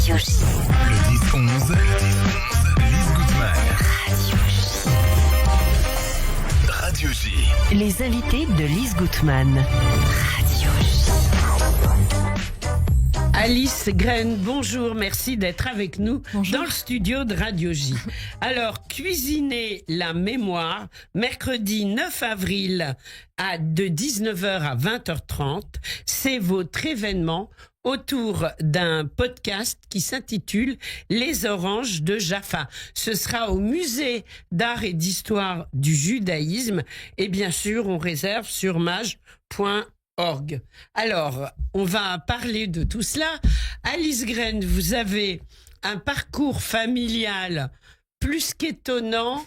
Radio J. Le 10-11, Lise Gutmann. Radio J. Les invités de Lise Gutmann. Radio J. Alice Graine, bonjour, merci d'être avec nous Bonjour. dans le studio de Radio J. Alors, cuisiner la mémoire, mercredi 9 avril de 19h à 20h30, c'est votre événement autour d'un podcast qui s'intitule Les Oranges de Jaffa. Ce sera au musée d'art et d'histoire du judaïsme et bien sûr, on réserve sur mage.org. Alors, on va parler de tout cela. Alice Graine, vous avez un parcours familial plus qu'étonnant,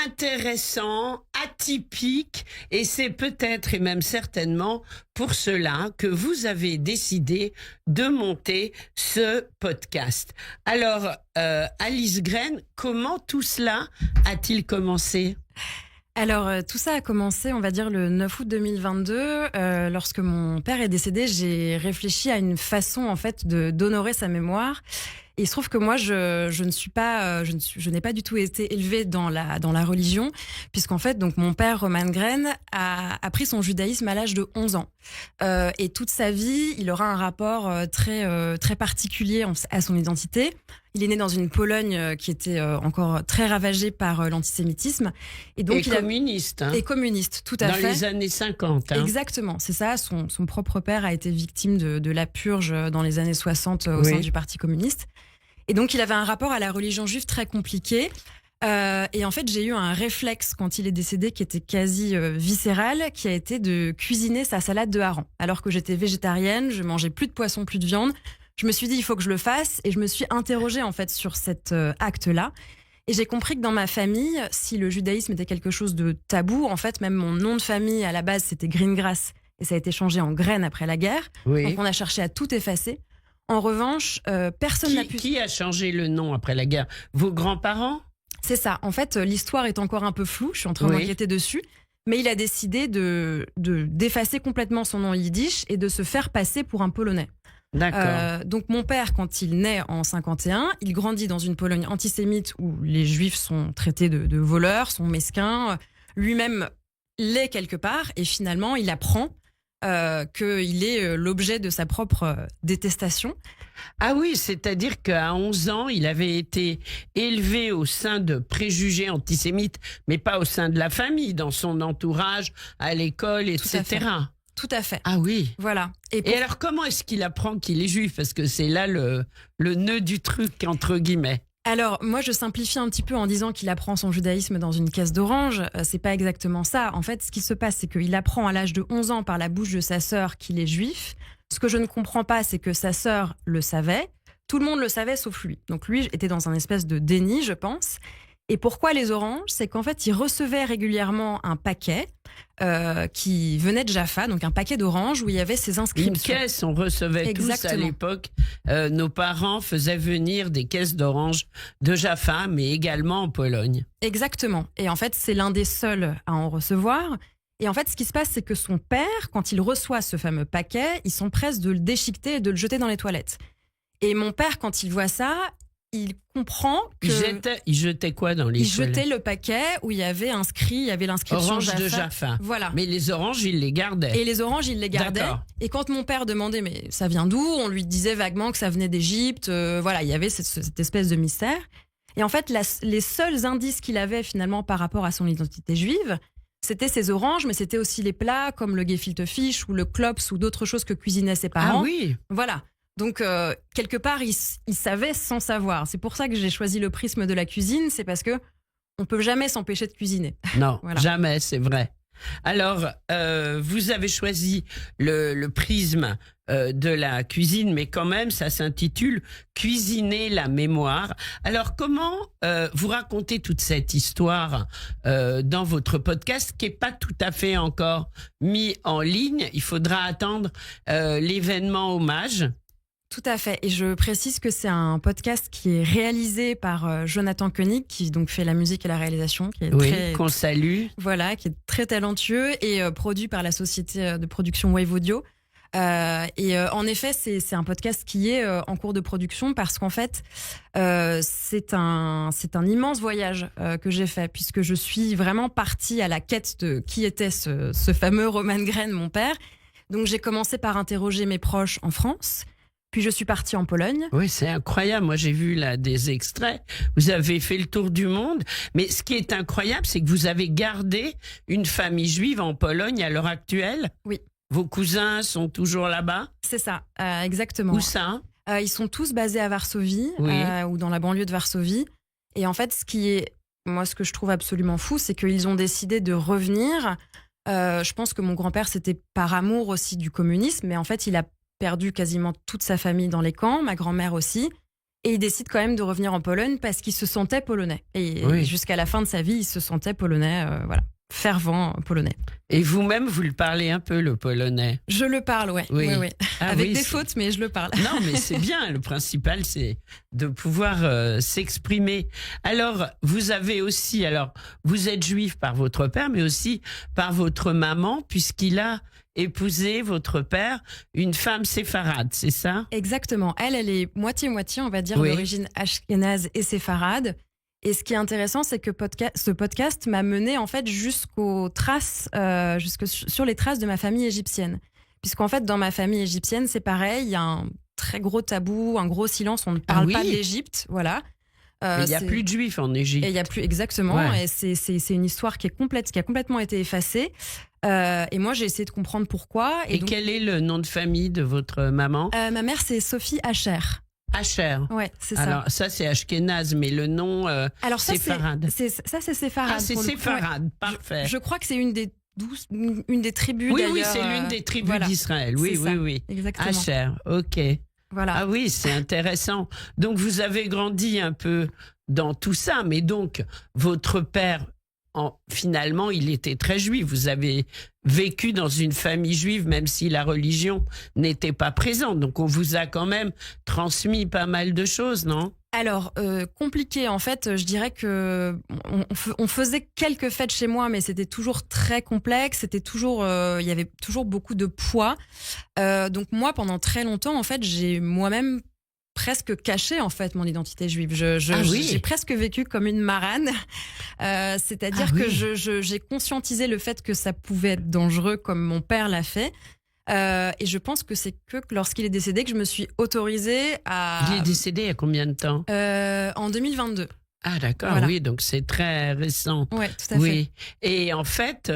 intéressant, atypique, et c'est peut-être et même certainement pour cela que vous avez décidé de monter ce podcast. Alors, Alice Graine, comment tout cela a-t-il commencé ? Alors, tout ça a commencé, on va dire, le 9 août 2022. Lorsque mon père est décédé, j'ai réfléchi à une façon, en fait, d'honorer sa mémoire. Et il se trouve que moi, je n'ai pas du tout été élevée dans la religion, puisqu'en fait, donc mon père, Roman Graine, a pris son judaïsme à l'âge de 11 ans. Et toute sa vie, il aura un rapport très particulier à son identité. Il est né dans une Pologne qui était encore très ravagée par l'antisémitisme. Et donc, communiste. Et communiste, tout à fait. Dans les années 50. Exactement, c'est ça. Son propre père a été victime de la purge dans les années 60 au sein du Parti communiste. Et donc, il avait un rapport à la religion juive très compliqué. Et en fait, j'ai eu un réflexe quand il est décédé qui était quasi viscéral, qui a été de cuisiner sa salade de hareng. Alors que j'étais végétarienne, je mangeais plus de poisson, plus de viande. Je me suis dit, il faut que je le fasse. Et je me suis interrogée en fait sur cet acte-là. Et j'ai compris que dans ma famille, si le judaïsme était quelque chose de tabou, en fait, même mon nom de famille à la base, c'était Greengrass. Et ça a été changé en Graine après la guerre. Oui. Donc on a cherché à tout effacer. En revanche, personne n'a pu... Qui a changé le nom après la guerre ? Vos grands-parents ? C'est ça. En fait, l'histoire est encore un peu floue. Je suis en train d'enquêter dessus. Mais il a décidé d'effacer complètement son nom yiddish et de se faire passer pour un Polonais. D'accord. Donc mon père, quand il naît en 51, il grandit dans une Pologne antisémite où les Juifs sont traités de voleurs, sont mesquins. Lui-même l'est quelque part. Et finalement, il apprend qu'il est l'objet de sa propre détestation. Ah oui, c'est-à-dire qu'à 11 ans, il avait été élevé au sein de préjugés antisémites, mais pas au sein de la famille, dans son entourage, à l'école, etc. Tout à fait. Ah oui. Voilà. Et alors, comment est-ce qu'il apprend qu'il est juif ? Parce que c'est là le nœud du truc, entre guillemets. Alors, moi, je simplifie un petit peu en disant qu'il apprend son judaïsme dans une caisse d'orange. C'est pas exactement ça. En fait, ce qui se passe, c'est qu'il apprend à l'âge de 11 ans par la bouche de sa sœur qu'il est juif. Ce que je ne comprends pas, c'est que sa sœur le savait. Tout le monde le savait, sauf lui. Donc lui était dans un espèce de déni, je pense. Et pourquoi les oranges ? C'est qu'en fait, il recevait régulièrement un paquet qui venait de Jaffa, donc un paquet d'oranges où il y avait ses inscriptions. Une caisse, on recevait tous à l'époque. Nos parents faisaient venir des caisses d'oranges de Jaffa, mais également en Pologne. Exactement. Et en fait, c'est l'un des seuls à en recevoir. Et en fait, ce qui se passe, c'est que son père, quand il reçoit ce fameux paquet, il s'empresse de le déchiqueter et de le jeter dans les toilettes. Et mon père, quand il voit ça, il comprend que... Il jetait quoi dans les toilettes ? Il jetait le paquet où il y avait l'inscription Orange de Jaffa. Voilà. Mais les oranges, il les gardait. Et les oranges, il les gardait. D'accord. Et quand mon père demandait, mais ça vient d'où ? On lui disait vaguement que ça venait d'Égypte. Voilà, il y avait cette espèce de mystère. Et en fait, les seuls indices qu'il avait finalement par rapport à son identité juive, c'était ces oranges, mais c'était aussi les plats comme le gefilte fish ou le klops ou d'autres choses que cuisinaient ses parents. Ah oui. Voilà. Donc, quelque part, il savait sans savoir. C'est pour ça que j'ai choisi le prisme de la cuisine, c'est parce que on peut jamais s'empêcher de cuisiner. Non, Voilà. Jamais, c'est vrai. Alors, vous avez choisi le prisme de la cuisine, mais quand même, ça s'intitule « Cuisiner la mémoire ». Alors, comment vous racontez toute cette histoire dans votre podcast, qui n'est pas tout à fait encore mis en ligne ? Il faudra attendre l'événement hommage. Tout à fait. Et je précise que c'est un podcast qui est réalisé par Jonathan Koenig, qui donc fait la musique et la réalisation, qui est qu'on salue. Voilà, qui est très talentueux et produit par la société de production Wave Audio. En effet, c'est un podcast qui est en cours de production parce qu'en fait, c'est un immense voyage que j'ai fait puisque je suis vraiment partie à la quête de qui était ce fameux Roman Gren, mon père. Donc j'ai commencé par interroger mes proches en France. Puis je suis partie en Pologne. Oui, c'est incroyable. Moi, j'ai vu là des extraits. Vous avez fait le tour du monde. Mais ce qui est incroyable, c'est que vous avez gardé une famille juive en Pologne à l'heure actuelle. Oui. Vos cousins sont toujours là-bas? C'est ça, exactement. Où ça? Ils sont tous basés à Varsovie, Oui. ou dans la banlieue de Varsovie. Et en fait, ce que je trouve absolument fou, c'est qu'ils ont décidé de revenir. Je pense que mon grand-père, c'était par amour aussi du communisme, mais en fait, il a perdu quasiment toute sa famille dans les camps, ma grand-mère aussi. Et il décide quand même de revenir en Pologne parce qu'il se sentait polonais. Et jusqu'à la fin de sa vie, il se sentait polonais, voilà, fervent polonais. Et vous-même, vous le parlez un peu, le polonais? Je le parle, oui. Ah, avec oui, des fautes, mais je le parle. Non, mais c'est bien. Le principal, c'est de pouvoir s'exprimer. Alors, vous avez aussi, vous êtes juif par votre père, mais aussi par votre maman, puisqu'il a épousé, votre père, une femme séfarade, c'est ça? Exactement. Elle est moitié-moitié, on va dire, d'origine ashkénaze et séfarade. Et ce qui est intéressant, c'est que ce podcast m'a mené en fait jusqu'aux traces, sur les traces de ma famille égyptienne. Puisqu'en fait, dans ma famille égyptienne, c'est pareil, il y a un très gros tabou, un gros silence, on ne parle pas de l'Égypte, voilà. Il n'y a plus de juifs en Égypte. Et il n'y a plus, exactement. Ouais. Et c'est une histoire qui a complètement été effacée. Et moi, j'ai essayé de comprendre pourquoi. Et donc, quel est le nom de famille de votre maman? Ma mère, c'est Sophie Asher. Asher. Ouais, c'est ça. Alors, ça, c'est ashkénaze, mais le nom, alors, ça, séfarade. C'est séfarade. Ah, c'est séfarade, ouais. Parfait. Je crois que c'est une des tribus d'ailleurs. Oui, c'est l'une des tribus d'Israël. Oui. Exactement. Asher, ok. Voilà. Ah oui, c'est intéressant. Donc, vous avez grandi un peu dans tout ça, mais donc, votre père, finalement, il était très juif. Vous avez vécu dans une famille juive, même si la religion n'était pas présente. Donc, on vous a quand même transmis pas mal de choses, non? Alors, compliqué, en fait, je dirais que on faisait quelques fêtes chez moi, mais c'était toujours très complexe, c'était toujours, il y avait toujours beaucoup de poids. Donc moi, pendant très longtemps, en fait, j'ai moi-même presque caché en fait mon identité juive. J'ai presque vécu comme une marane, c'est-à-dire que j'ai conscientisé le fait que ça pouvait être dangereux, comme mon père l'a fait. Et je pense que c'est que lorsqu'il est décédé que je me suis autorisée à... Il est décédé il y a combien de temps? En 2022. Ah d'accord, voilà. Oui, donc c'est très récent. Oui, tout à fait. Et en fait,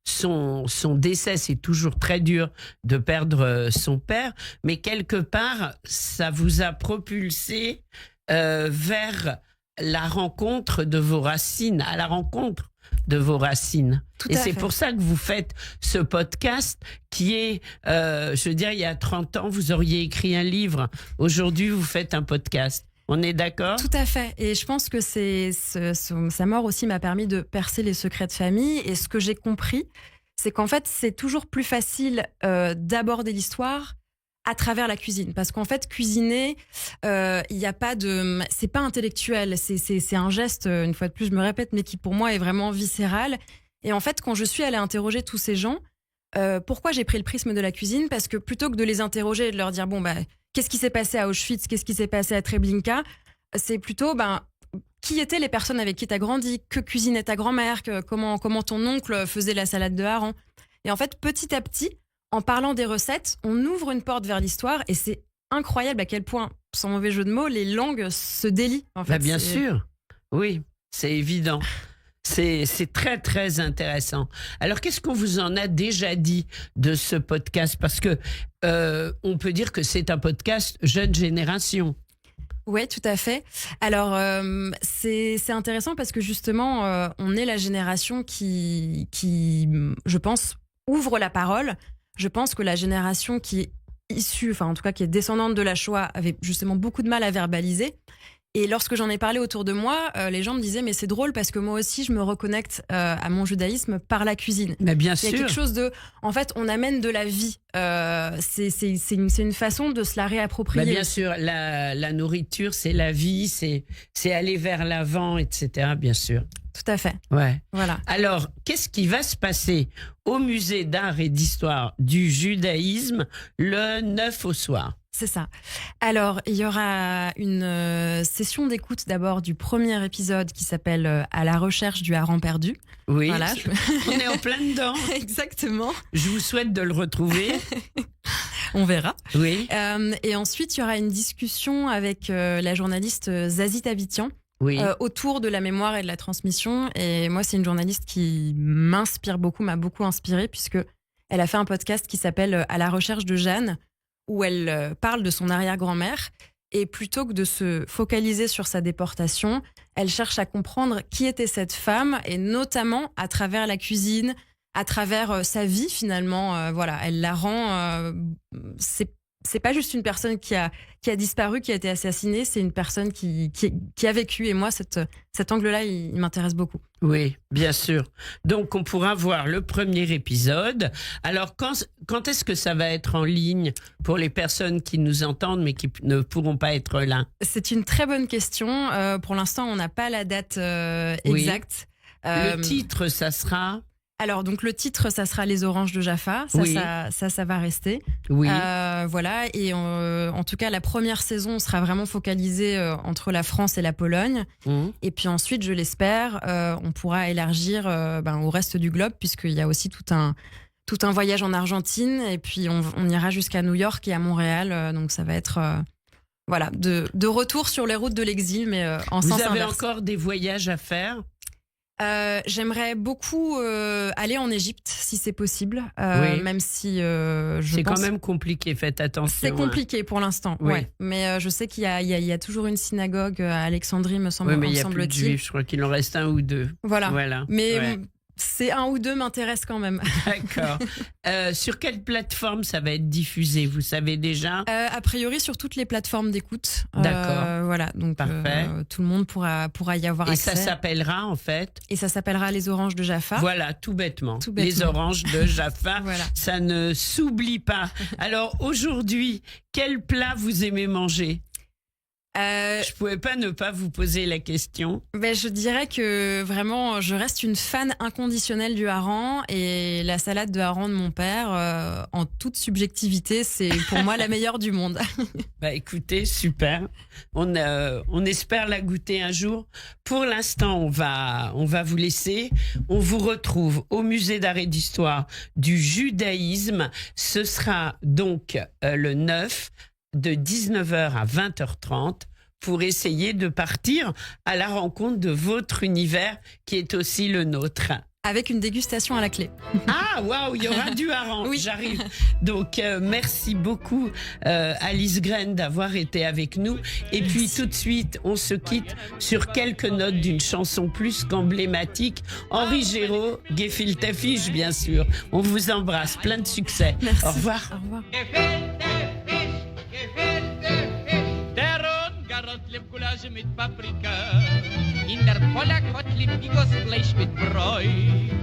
son décès, c'est toujours très dur de perdre son père, mais quelque part, ça vous a propulsé vers la rencontre de vos racines, à la rencontre de vos racines. Et c'est pour ça que vous faites ce podcast qui est, je veux dire, il y a 30 ans, vous auriez écrit un livre. Aujourd'hui, vous faites un podcast. On est d'accord? Tout à fait. Et je pense que sa mort aussi m'a permis de percer les secrets de famille. Et ce que j'ai compris, c'est qu'en fait, c'est toujours plus facile d'aborder l'histoire à travers la cuisine. Parce qu'en fait, cuisiner, il n'y a pas de... C'est pas intellectuel. C'est un geste, une fois de plus, je me répète, mais qui pour moi est vraiment viscéral. Et en fait, quand je suis allée interroger tous ces gens, pourquoi j'ai pris le prisme de la cuisine? Parce que plutôt que de les interroger et de leur dire, bon, bah, qu'est-ce qui s'est passé à Auschwitz? Qu'est-ce qui s'est passé à Treblinka? C'est plutôt, qui étaient les personnes avec qui tu as grandi? Que cuisinait ta grand-mère? Comment ton oncle faisait la salade de hareng? Et en fait, petit à petit, en parlant des recettes, on ouvre une porte vers l'histoire et c'est incroyable à quel point, sans mauvais jeu de mots, les langues se délient. En fait, bien sûr, oui, c'est évident. C'est très, très intéressant. Alors, qu'est-ce qu'on vous en a déjà dit de ce podcast? Parce que on peut dire que c'est un podcast jeune génération. Oui, tout à fait. Alors, c'est intéressant parce que justement, on est la génération qui, je pense, ouvre la parole. Je pense que la génération qui est issue, enfin en tout cas qui est descendante de la Shoah, avait justement beaucoup de mal à verbaliser. Et lorsque j'en ai parlé autour de moi, les gens me disaient mais c'est drôle parce que moi aussi je me reconnecte à mon judaïsme par la cuisine. Mais bien sûr. Il y a quelque chose de, en fait, on amène de la vie. C'est une façon de se la réapproprier. Bien sûr, la nourriture c'est la vie, c'est aller vers l'avant, etc. Bien sûr. tout à fait. Ouais. Voilà. Alors, qu'est-ce qui va se passer au musée d'art et d'histoire du judaïsme le 9 au soir? C'est ça. Alors, il y aura une session d'écoute d'abord du premier épisode qui s'appelle À la recherche du hareng perdu. Oui, Voilà. on est en plein dedans. Exactement. Je vous souhaite de le retrouver. On verra. Oui, Et ensuite, il y aura une discussion avec la journaliste Zazie Tavitian oui. autour de la mémoire et de la transmission. Et moi, c'est une journaliste qui m'inspire beaucoup, m'a beaucoup inspirée, puisque elle a fait un podcast qui s'appelle À la recherche de Jeanne, où elle parle de son arrière-grand-mère. Et plutôt que de se focaliser sur sa déportation, elle cherche à comprendre qui était cette femme, et notamment à travers la cuisine, à travers sa vie finalement. Voilà, elle la rend. C'est pas juste une personne qui a disparu, qui a été assassinée, c'est une personne qui a vécu. Et moi, cet angle-là, il m'intéresse beaucoup. Oui, bien sûr. Donc, on pourra voir le premier épisode. Alors, quand est-ce que ça va être en ligne pour les personnes qui nous entendent mais qui ne pourront pas être là? C'est une très bonne question. Pour l'instant, on n'a pas la date Oui. exacte. Le titre, ça sera... Alors, donc, le titre, ça sera Les Oranges de Jaffa. Oui. Ça va rester. Oui, Voilà. Et en tout cas, la première saison sera vraiment focalisée entre la France et la Pologne. Mmh. Et puis ensuite, je l'espère, on pourra élargir au reste du globe, puisqu'il y a aussi tout un voyage en Argentine. Et puis, on ira jusqu'à New York et à Montréal. Donc, ça va être... voilà, de retour sur les routes de l'exil, mais en vous sens avez inverse. encore des voyages à faire? J'aimerais beaucoup aller en Égypte, si c'est possible, Oui. même si je C'est pense... quand même compliqué, faites attention. C'est compliqué pour l'instant, Oui. ouais. Mais je sais qu'il y a toujours une synagogue à Alexandrie, me Oui, mais il n'y a plus de semble-t-il. juifs, je crois qu'il en reste un ou deux. Voilà. Mais Ouais. c'est un ou deux m'intéresse quand même. D'accord. Sur quelle plateforme ça va être diffusé, vous savez déjà? A priori sur toutes les plateformes d'écoute. D'accord. Voilà, donc Parfait. tout le monde pourra y avoir Et accès. ça s'appellera en fait? Et ça s'appellera Les Oranges de Jaffa. Voilà, tout bêtement. Tout bêtement. Les Oranges de Jaffa. Voilà. Ça ne s'oublie pas. Alors aujourd'hui, quel plat vous aimez manger? Je pouvais pas ne pas vous poser la question. Je dirais que vraiment, je reste une fan inconditionnelle du hareng, et la salade de hareng de mon père, en toute subjectivité, c'est pour moi la meilleure du monde. Bah écoutez, super. On espère la goûter un jour. Pour l'instant, on va vous laisser. On vous retrouve au musée d'art et d'histoire du judaïsme. Ce sera donc le 9 de 19h à 20h30 pour essayer de partir à la rencontre de votre univers qui est aussi le nôtre. Avec une dégustation à la clé. Ah, waouh, il y aura du hareng, Oui. j'arrive. Donc, merci beaucoup Alice Graine d'avoir été avec nous. Et puis tout de suite, on se quitte sur quelques notes d'une chanson plus qu'emblématique. Henri Géraud, Gefilte Fisch, bien sûr. On vous embrasse, plein de succès. Merci. Au revoir. Au revoir. Der Rotgarottlip Gulasch mit Paprika. In der Polak Gottlieb Bigos Fleisch mit Bräu.